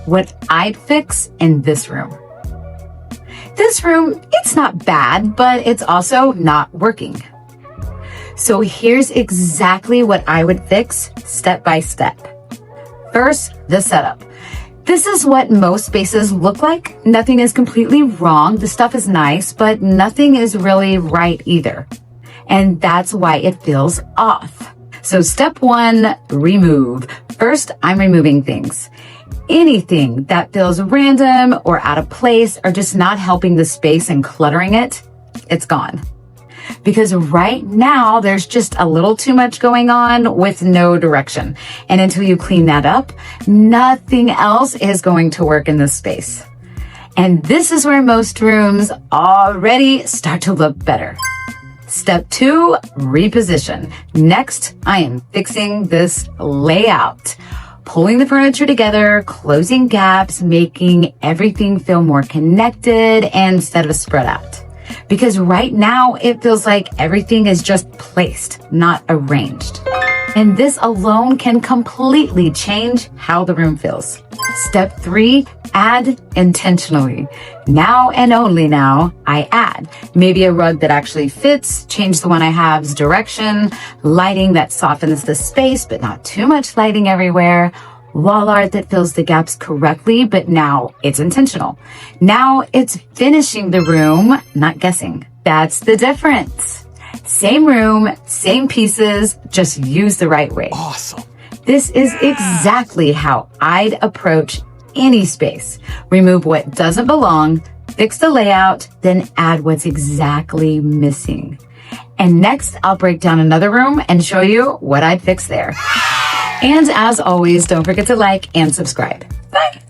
what I'd fix in this room. This room, it's not bad, but it's also not working. So here's exactly what I would fix step by step. First, the setup. This is what most spaces look like. Nothing is completely wrong. The stuff is nice, but nothing is really right either. And that's why it feels off. So step one, remove. First, I'm removing things. Anything that feels random or out of place or just not helping the space and cluttering it, it's gone. Because right now there's just a little too much going on with no direction. And until you clean that up, nothing else is going to work in this space. And this is where most rooms already start to look better. Step two, reposition. Next, I am fixing this layout. Pulling the furniture together, closing gaps, making everything feel more connected instead of spread out. Because right now it feels like everything is just placed, not arranged. And this alone can completely change how the room feels. Step three, add intentionally. Now and only now, I add maybe a rug that actually fits, change the one I have's direction, lighting that softens the space, but not too much lighting everywhere, wall art that fills the gaps correctly, but now it's intentional. Now it's finishing the room, not guessing. That's the difference. Same room, same pieces, just use the right way. Awesome. This is exactly how I'd approach any space. Remove what doesn't belong, fix the layout, then add what's exactly missing. And next, I'll break down another room and show you what I'd fix there. And as always, don't forget to like and subscribe. Bye.